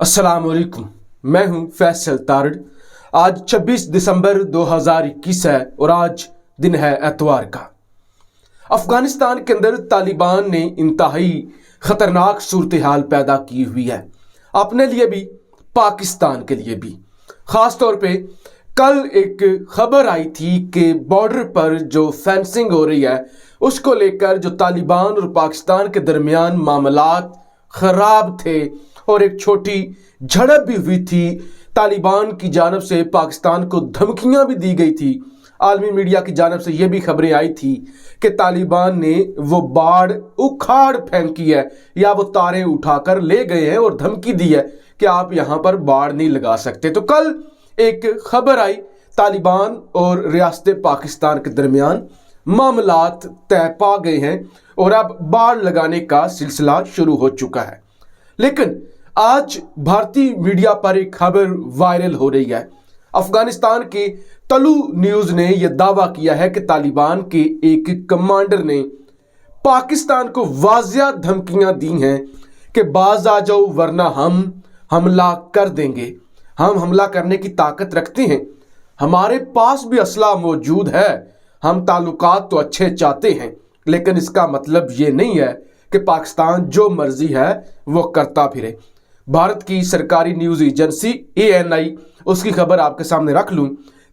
अस्सलाम वालेकुम। मैं हूं फैसल तारड़। आज 26 दिसंबर 2021 है और आज दिन है एतवार का। अफगानिस्तान के अंदर तालिबान ने इंतहाई खतरनाक सूरत हाल पैदा की हुई है, अपने लिए भी पाकिस्तान के लिए भी। ख़ास तौर पे कल एक खबर आई थी कि बॉर्डर पर जो फेंसिंग हो रही है उसको लेकर जो तालिबान और पाकिस्तान के दरमियान मामलात ख़राब थे और एक छोटी झड़प भी हुई थी। तालिबान की जानब से पाकिस्तान को धमकियां भी दी गई थी। आलमी मीडिया की जानब से यह भी खबरें आई थी कि तालिबान ने वो बाड़ उखाड़ फेंकी है या वो तारे उठाकर ले गए हैं और धमकी दी है कि आप यहाँ पर बाड़ नहीं लगा सकते। तो कल एक खबर आई, तालिबान और रियासत पाकिस्तान के दरमियान मामलात तय पा गए हैं और अब बाड़ लगाने का सिलसिला शुरू हो चुका है। लेकिन आज भारतीय मीडिया पर एक खबर वायरल हो रही है। अफगानिस्तान के तलू न्यूज़ ने यह दावा किया है कि तालिबान के एक कमांडर ने पाकिस्तान को वाज़िया धमकियां दी हैं कि बाज आ जाओ वरना हम हमला कर देंगे। हम हमला करने की ताकत रखते हैं, हमारे पास भी असला मौजूद है, हम ताल्लुकात तो अच्छे चाहते हैं, लेकिन इसका मतलब ये नहीं है कि पाकिस्तान जो मर्जी है वो करता फिरे। भारत की सरकारी न्यूज़ एजेंसी ANI उसकी खबर आपके सामने रख लूं।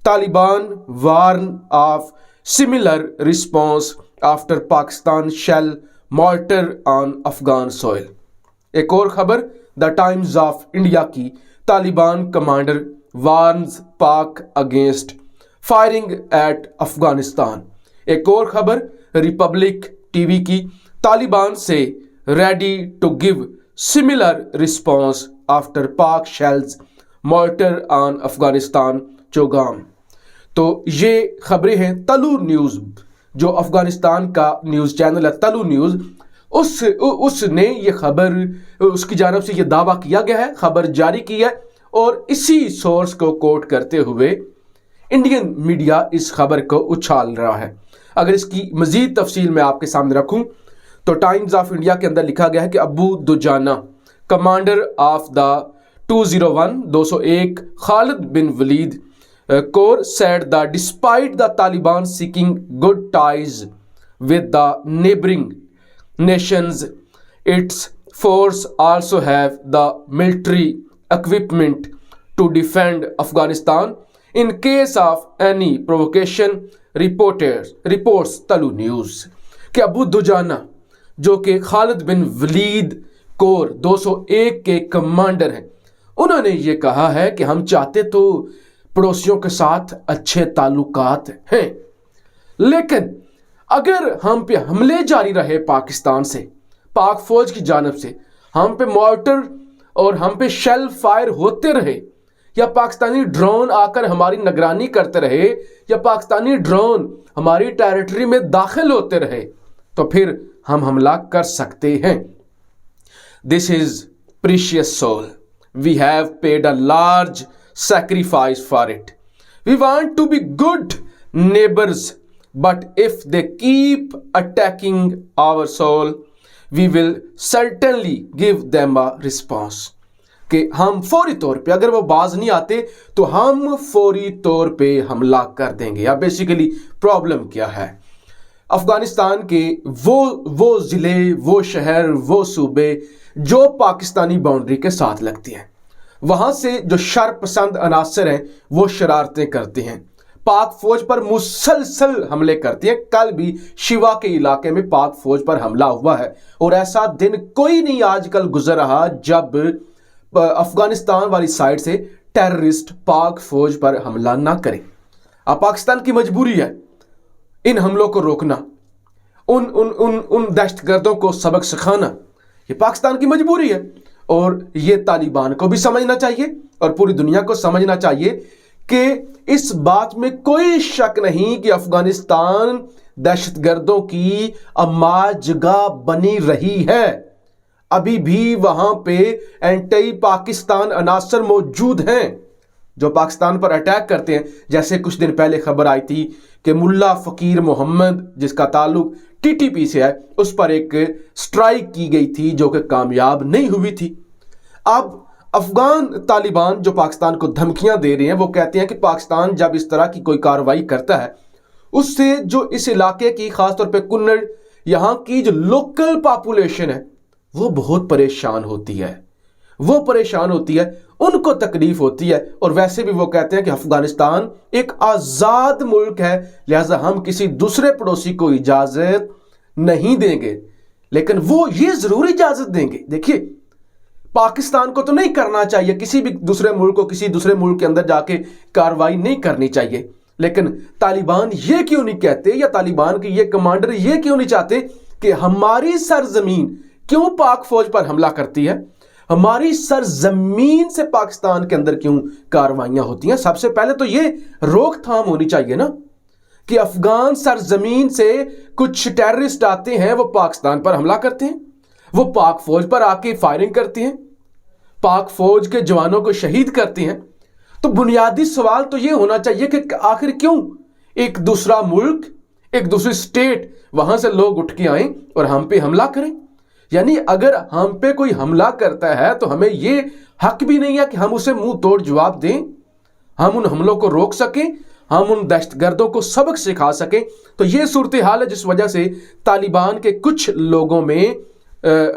Taliban warn of similar response after Pakistan shell mortar on Afghan soil. एक और खबर द टाइम्स ऑफ इंडिया की, Taliban commander warns Pak against firing at Afghanistan. एक और खबर रिपब्लिक टीवी की, तालिबान से ready to give similar response after Pak shells mortar on Afghanistan चौगाम। तो ये खबरें हैं तलू न्यूज़, जो अफगानिस्तान का न्यूज़ चैनल है तलू न्यूज़, उसने ये खबर, उसकी जानब से ये दावा किया गया है, खबर जारी की है और इसी सोर्स को कोट करते हुए इंडियन मीडिया इस खबर को उछाल रहा है। अगर इसकी मज़ीद तफसील मैं आपके सामने रखूं तो टाइम्स ऑफ इंडिया के अंदर लिखा गया है कि Abu Dujana commander of the 201 Khalid bin Walid corps said that despite the Taliban seeking good ties with the neighboring nations, its force also have the military equipment to defend Afghanistan in case of any provocation, reports Tolo news कि अबू दुजाना जो कि Khalid bin Walid core 201 के commander हैं, उन्होंने ये कहा है कि हम चाहते तो पड़ोसियों के साथ अच्छे ताल्लुकात हैं, लेकिन अगर हम पे हमले जारी रहे पाकिस्तान से, पाक फौज की जानब से हम पे मॉर्टर और हम पे शेल फायर होते रहे, या पाकिस्तानी ड्रोन आकर हमारी निगरानी करते रहे, या पाकिस्तानी ड्रोन हमारी टेरिटरी में दाखिल होते रहे, तो फिर हम हमला कर सकते हैं। This is precious soil, we have paid a large sacrifice for it. We want to be good neighbors, but if they keep attacking our soul, we will certainly give them a response. कि हम फौरी तौर पे, अगर वो बाज नहीं आते तो हम फौरी तौर पे हमला कर देंगे। या बेसिकली प्रॉब्लम क्या है, अफगानिस्तान के वो ज़िले, वो शहर, वो सूबे जो पाकिस्तानी बाउंड्री के साथ लगती हैं, वहाँ से जो शर पसंद अनासर हैं वो शरारतें करते हैं, पाक फौज पर मुसलसल हमले करते हैं। कल भी शिवा के इलाके में पाक फौज पर हमला हुआ है और ऐसा दिन कोई नहीं आजकल गुजर रहा जब अफगानिस्तान वाली साइड से टेररिस्ट पाक फौज पर हमला ना करें। अब पाकिस्तान की मजबूरी है इन हमलों को रोकना, उन दहशतगर्दों को सबक सिखाना, ये पाकिस्तान की मजबूरी है और ये तालिबान को भी समझना चाहिए और पूरी दुनिया को समझना चाहिए कि इस बात में कोई शक नहीं कि अफगानिस्तान दहशतगर्दों की अमाजगाह बनी रही है। अभी भी वहां पे एंटी पाकिस्तान अनासर मौजूद हैं जो पाकिस्तान पर अटैक करते हैं। जैसे कुछ दिन पहले खबर आई थी कि मुल्ला फ़कीर मोहम्मद, जिसका ताल्लुक TTP से है, उस पर एक स्ट्राइक की गई थी जो कि कामयाब नहीं हुई थी। अब अफगान तालिबान जो पाकिस्तान को धमकियां दे रहे हैं, वो कहते हैं कि पाकिस्तान जब इस तरह की कोई कार्रवाई करता है उससे जो इस इलाके की, खासतौर पे कुन्नड़, यहाँ की जो लोकल पॉपुलेशन है वो बहुत परेशान होती है, वो परेशान होती है, उनको तकलीफ होती है। और वैसे भी वो कहते हैं कि अफगानिस्तान एक आज़ाद मुल्क है, लिहाजा हम किसी दूसरे पड़ोसी को इजाज़त नहीं देंगे। लेकिन वो ये ज़रूर इजाज़त देंगे, देखिए पाकिस्तान को तो नहीं करना चाहिए, किसी भी दूसरे मुल्क को किसी दूसरे मुल्क के अंदर जाके कार्रवाई नहीं करनी चाहिए, लेकिन तालिबान ये क्यों नहीं कहते, या तालिबान के ये कमांडर ये क्यों नहीं चाहते कि हमारी सरजमीन क्यों पाक फौज पर हमला करती है, हमारी सरजमीन से पाकिस्तान के अंदर क्यों कार्रवाइयां होती हैं। सबसे पहले तो ये रोकथाम होनी चाहिए ना कि अफगान सरजमीन से कुछ टेररिस्ट आते हैं, वो पाकिस्तान पर हमला करते हैं, वो पाक फौज पर आके फायरिंग करते हैं, पाक फौज के जवानों को शहीद करते हैं। तो बुनियादी सवाल तो ये होना चाहिए कि आखिर क्यों एक दूसरा मुल्क, एक दूसरी स्टेट, वहां से लोग उठ के आए और हम पे हमला करें। यानी अगर हम पे कोई हमला करता है तो हमें ये हक भी नहीं है कि हम उसे मुंह तोड़ जवाब दें, हम उन हमलों को रोक सकें, हम उन दहशतगर्दों को सबक सिखा सकें। तो ये सूरत हाल है जिस वजह से तालिबान के कुछ लोगों में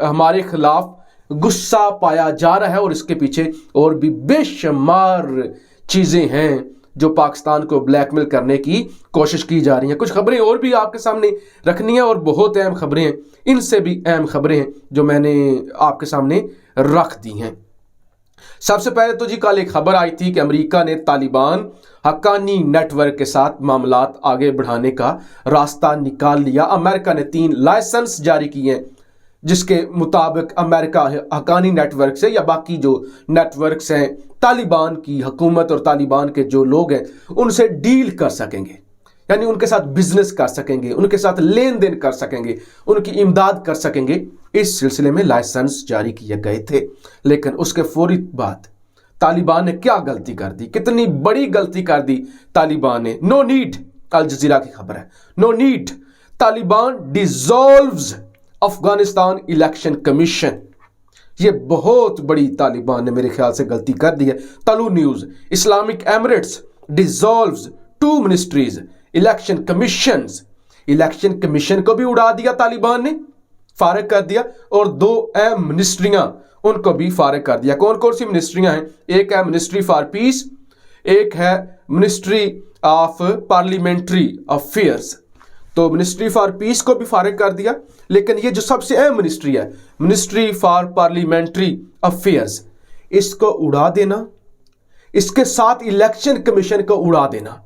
हमारे खिलाफ गुस्सा पाया जा रहा है, और इसके पीछे और भी बेशुमार चीज़ें हैं जो पाकिस्तान को ब्लैकमेल करने की कोशिश की जा रही हैं। कुछ खबरें और भी आपके सामने रखनी है, और बहुत अहम खबरें हैं, इनसे भी अहम खबरें हैं जो मैंने आपके सामने रख दी हैं। सबसे पहले तो जी कल एक खबर आई थी कि अमेरिका ने तालिबान हक्कानी नेटवर्क के साथ मामलात आगे बढ़ाने का रास्ता निकाल लिया। अमेरिका ने 3 लाइसेंस जारी किए हैं जिसके मुताबिक अमेरिका हक्कानी नेटवर्क से या बाकी जो नेटवर्क्स हैं तालिबान की हुकूमत और तालिबान के जो लोग हैं उनसे डील कर सकेंगे, यानी उनके साथ बिजनेस कर सकेंगे, उनके साथ लेन देन कर सकेंगे, उनकी इमदाद कर सकेंगे। इस सिलसिले में लाइसेंस जारी किए गए थे, लेकिन उसके फौरी बाद तालिबान ने क्या गलती कर दी, कितनी बड़ी गलती कर दी तालिबान ने। नो नीड, अल जजीरा की खबर है, no need, Taliban dissolves Afghanistan election commission. ये बहुत बड़ी तालिबान ने मेरे ख्याल से गलती कर दी है। Tolo news, Islamic Emirates dissolves 2 ministries election commissions. Election commission को भी उड़ा दिया तालिबान ने, फारिग कर दिया, और 2 अहम मिनिस्ट्रियां उनको भी फारिग कर दिया। कौन कौन सी मिनिस्ट्रियां हैं? एक है मिनिस्ट्री फॉर पीस, एक है मिनिस्ट्री ऑफ पार्लियामेंट्री अफेयर्स। तो मिनिस्ट्री फॉर पीस को भी फारिग कर दिया, लेकिन ये जो सबसे अहम मिनिस्ट्री है, मिनिस्ट्री फॉर पार्लियामेंट्री अफेयर्स, इसको उड़ा देना, इसके साथ इलेक्शन कमीशन को उड़ा देना।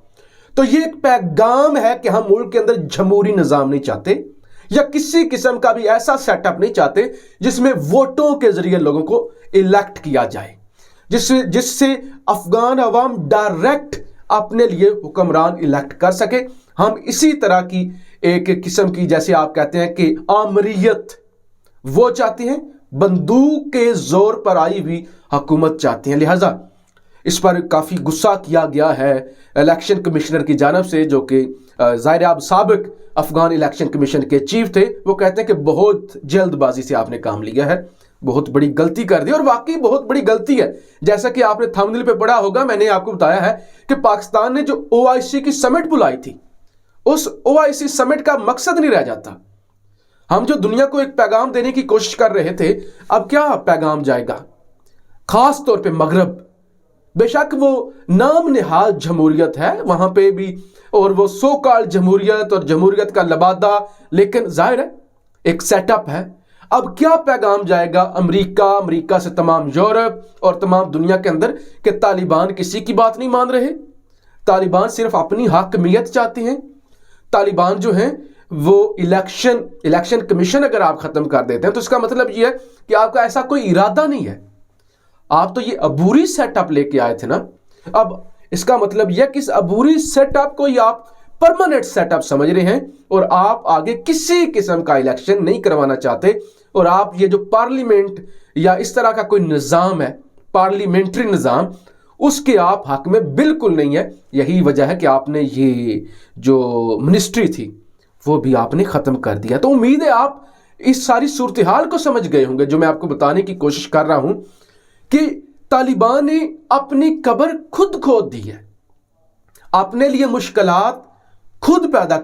तो ये एक पैगाम है कि हम मुल्क के अंदर जमहूरी निज़ाम नहीं चाहते, या किसी किस्म का भी ऐसा सेटअप नहीं चाहते जिसमें वोटों के जरिए लोगों को इलेक्ट किया जाए, जिससे अफगान अवाम डायरेक्ट अपने लिए हुक्मरान इलेक्ट कर सके। हम इसी तरह की एक किस्म की, जैसे आप कहते हैं कि आमरीयत, वो चाहते हैं, बंदूक के जोर पर आई हुई हुकूमत चाहते हैं। लिहाजा इस पर काफ़ी गुस्सा किया गया है इलेक्शन कमिश्नर की जानब से, जो कि ज़ाहिर अब साबिक अफगान इलेक्शन कमीशन के चीफ थे। वो कहते हैं कि बहुत जल्दबाजी से आपने काम लिया है, बहुत बड़ी गलती कर दी, और वाकई बहुत बड़ी गलती है। जैसा कि आपने थंबनेल पे पढ़ा होगा, मैंने आपको बताया है कि पाकिस्तान ने जो OIC की समिट बुलाई थी, उस OIC समिट का मकसद नहीं रह जाता। हम जो दुनिया को एक पैगाम देने की कोशिश कर रहे थे, अब क्या पैगाम जाएगा? खास तौर पे मगरब, बेशक वो नाम निहाद जमहूरियत है वहां पे भी, और वो सो कॉल्ड जमहूरियत और जमहूरियत का लबादा, लेकिन जाहिर है एक सेटअप है। अब क्या पैगाम जाएगा अमेरिका से तमाम यूरोप और तमाम दुनिया के अंदर कि तालिबान किसी की बात नहीं मान रहे, तालिबान सिर्फ अपनी हाकमियत चाहते हैं। तालिबान जो हैं वो इलेक्शन कमीशन अगर आप खत्म कर देते हैं तो इसका मतलब ये है कि आपका ऐसा कोई इरादा नहीं है, आप तो ये अबूरी सेटअप लेके आए थे ना। अब इसका मतलब यह कि इस अबूरी सेटअप को ही आप परमानेंट सेटअप समझ रहे हैं, और आप आगे किसी किस्म का इलेक्शन नहीं करवाना चाहते, और आप ये जो पार्लियामेंट या इस तरह का कोई निज़ाम है, पार्लियामेंट्री निज़ाम, उसके आप हक में बिल्कुल नहीं है। यही वजह है कि आपने ये जो मिनिस्ट्री थी वो भी आपने ख़त्म कर दिया। तो उम्मीद है आप इस सारी सूरत हाल को समझ गए होंगे जो मैं आपको बताने की कोशिश कर रहा हूं कि तालिबान ने अपनी कब्र खुद खोद दी है, अपने लिए मुश्किलात खुद पैदा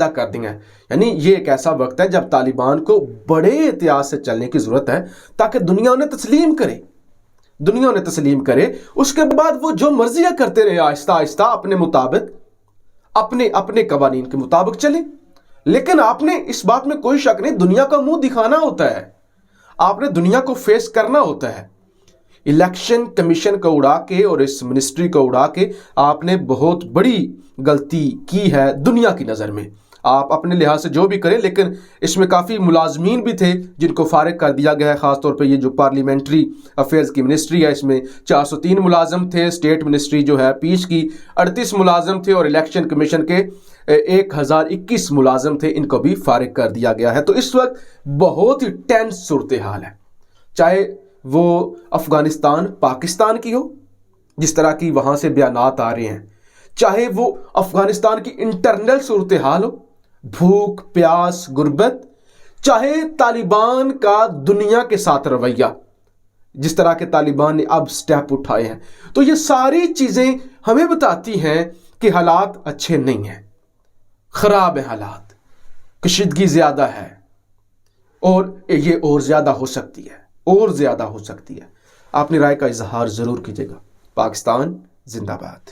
कर दी हैं। यानी ये एक ऐसा वक्त है जब तालिबान को बड़े एहतियात से चलने की जरूरत है ताकि दुनिया उन्हें तस्लीम करे। उसके बाद वो जो मर्जियां करते रहे, आहिस्ता आहिस्ता अपने मुताबिक, अपने कवानीन के मुताबिक चले। लेकिन आपने इस बात में कोई शक नहीं, दुनिया का मुंह दिखाना होता है, आपने दुनिया को फेस करना होता है। इलेक्शन कमीशन को उड़ा के और इस मिनिस्ट्री को उड़ा के आपने बहुत बड़ी गलती की है दुनिया की नज़र में। आप अपने लिहाज से जो भी करें, लेकिन इसमें काफ़ी मुलाजमीन भी थे जिनको फारिग कर दिया गया है। ख़ासतौर पे ये जो पार्लियामेंट्री अफेयर्स की मिनिस्ट्री है, इसमें 403 मुलाजम थे। स्टेट मिनिस्ट्री जो है पीस की 38 मुलाजम थे और इलेक्शन कमीशन के 1021 मुलाजम थे, इनको भी फारिग कर दिया गया है। तो इस वक्त बहुत ही टेंस सूरत हाल है, चाहे वो अफगानिस्तान पाकिस्तान की हो, जिस तरह की वहाँ से बयानात आ रहे हैं, चाहे वो अफगानिस्तान की इंटरनल सूरत हाल हो, भूख प्यास गुर्बत, चाहे तालिबान का दुनिया के साथ रवैया, जिस तरह के तालिबान ने अब स्टेप उठाए हैं। तो ये सारी चीज़ें हमें बताती हैं कि हालात अच्छे नहीं हैं, ख़राब है हालात, कशीदगी ज़्यादा है और ये और ज़्यादा हो सकती है, और ज़्यादा हो सकती है। अपनी राय का इजहार ज़रूर कीजिएगा। पाकिस्तान जिंदाबाद।